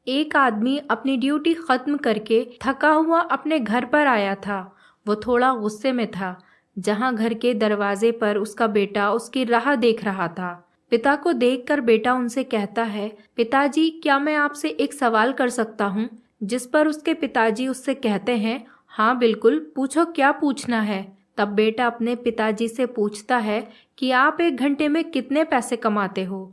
एक आदमी अपनी ड्यूटी खत्म करके थका हुआ अपने घर पर आया था। वो थोड़ा गुस्से में था। जहां घर के दरवाजे पर उसका बेटा उसकी राह देख रहा था। पिता को देखकर बेटा उनसे कहता है, पिताजी क्या मैं आपसे एक सवाल कर सकता हूँ? जिस पर उसके पिताजी उससे कहते हैं, हाँ बिल्कुल, पूछो क्या पूछना है। तब बेटा अपने पिताजी से पूछता है कि आप एक घंटे में कितने पैसे कमाते हो।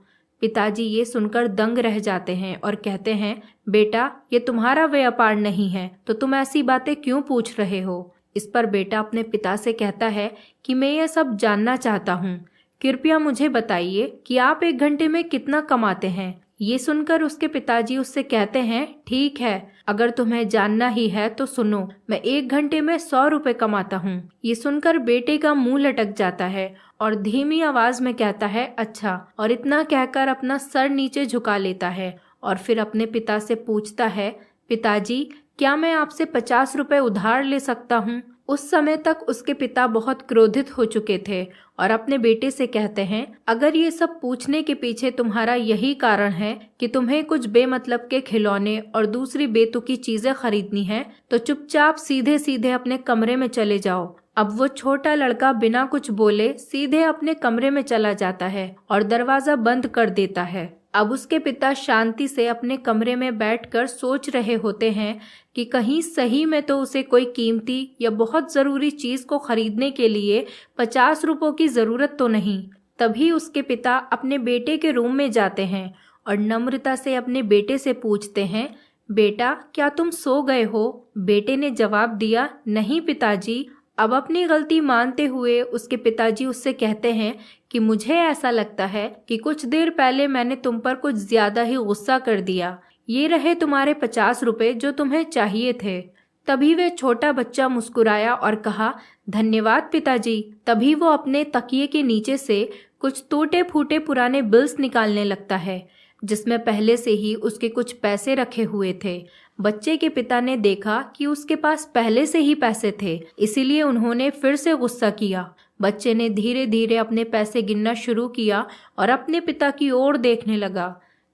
पिताजी ये सुनकर दंग रह जाते हैं और कहते हैं, बेटा ये तुम्हारा व्यापार नहीं है तो तुम ऐसी बातें क्यों पूछ रहे हो। इस पर बेटा अपने पिता से कहता है कि मैं ये सब जानना चाहता हूँ। कृपया मुझे बताइए कि आप एक घंटे में कितना कमाते हैं। ये सुनकर उसके पिताजी उससे कहते हैं, ठीक है, अगर तुम्हें जानना ही है तो सुनो, मैं एक घंटे में 100 रुपए कमाता हूँ। ये सुनकर बेटे का मुंह लटक जाता है और धीमी आवाज में कहता है, अच्छा, और इतना कहकर अपना सर नीचे झुका लेता है और फिर अपने पिता से पूछता है, पिताजी क्या मैं आपसे 50 रुपए उधार ले सकता हूँ। उस समय तक उसके पिता बहुत क्रोधित हो चुके थे और अपने बेटे से कहते हैं, अगर ये सब पूछने के पीछे तुम्हारा यही कारण है कि तुम्हें कुछ बेमतलब के खिलौने और दूसरी बेतुकी चीजें खरीदनी है तो चुपचाप सीधे सीधे अपने कमरे में चले जाओ। अब वो छोटा लड़का बिना कुछ बोले सीधे अपने कमरे में चला जाता है और दरवाजा बंद कर देता है। अब उसके पिता शांति से अपने कमरे में बैठकर सोच रहे होते हैं कि कहीं सही में तो उसे कोई कीमती या बहुत ज़रूरी चीज़ को खरीदने के लिए 50 रुपयों की ज़रूरत तो नहीं। तभी उसके पिता अपने बेटे के रूम में जाते हैं और नम्रता से अपने बेटे से पूछते हैं, बेटा क्या तुम सो गए हो? बेटे ने जवाब दिया, नहीं पिताजी। अब अपनी गलती मानते हुए उसके पिताजी उससे कहते हैं कि मुझे ऐसा लगता है कि कुछ देर पहले मैंने तुम पर कुछ ज्यादा ही गुस्सा कर दिया। ये रहे तुम्हारे 50 रुपए जो तुम्हें चाहिए थे। तभी वह छोटा बच्चा मुस्कुराया और कहा, धन्यवाद पिताजी। तभी वो अपने तकिए के नीचे से कुछ टूटे फूटे पुराने बिल्स निकालने लगता है जिसमें पहले से ही उसके कुछ पैसे रखे हुए थे। बच्चे के पिता ने देखा कि उसके पास पहले से ही पैसे थे, इसीलिए उन्होंने फिर से गुस्सा किया। बच्चे ने धीरे धीरे अपने पैसे गिनना शुरू किया और अपने पिता की ओर देखने लगा।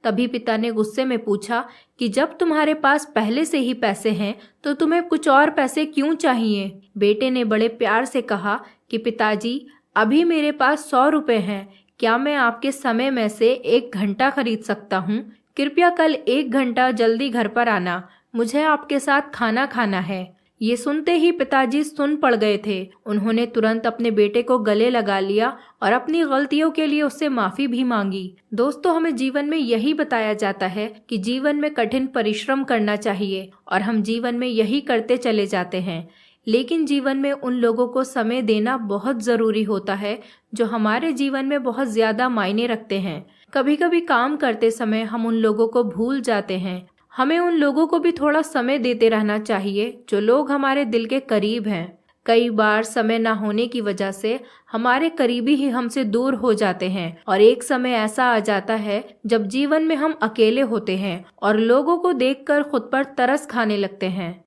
तभी पिता ने गुस्से में पूछा कि जब तुम्हारे पास पहले से ही पैसे हैं तो तुम्हें कुछ और पैसे क्यों चाहिए। बेटे ने बड़े प्यार से कहा कि पिताजी अभी मेरे पास 100 रुपए हैं, क्या मैं आपके समय में से 1 घंटा खरीद सकता हूँ? कृपया कल 1 घंटा जल्दी घर पर आना, मुझे आपके साथ खाना खाना है। ये सुनते ही पिताजी सुन पड़ गए थे। उन्होंने तुरंत अपने बेटे को गले लगा लिया और अपनी गलतियों के लिए उससे माफी भी मांगी। दोस्तों, हमें जीवन में यही बताया जाता है कि जीवन में कठिन परिश्रम करना चाहिए और हम जीवन में यही करते चले जाते हैं। लेकिन जीवन में उन लोगों को समय देना बहुत ज़रूरी होता है जो हमारे जीवन में बहुत ज़्यादा मायने रखते हैं। कभी कभी काम करते समय हम उन लोगों को भूल जाते हैं। हमें उन लोगों को भी थोड़ा समय देते रहना चाहिए जो लोग हमारे दिल के करीब हैं। कई बार समय ना होने की वजह से हमारे करीबी ही हमसे दूर हो जाते हैं और एक समय ऐसा आ जाता है जब जीवन में हम अकेले होते हैं और लोगों को देखकर खुद पर तरस खाने लगते हैं।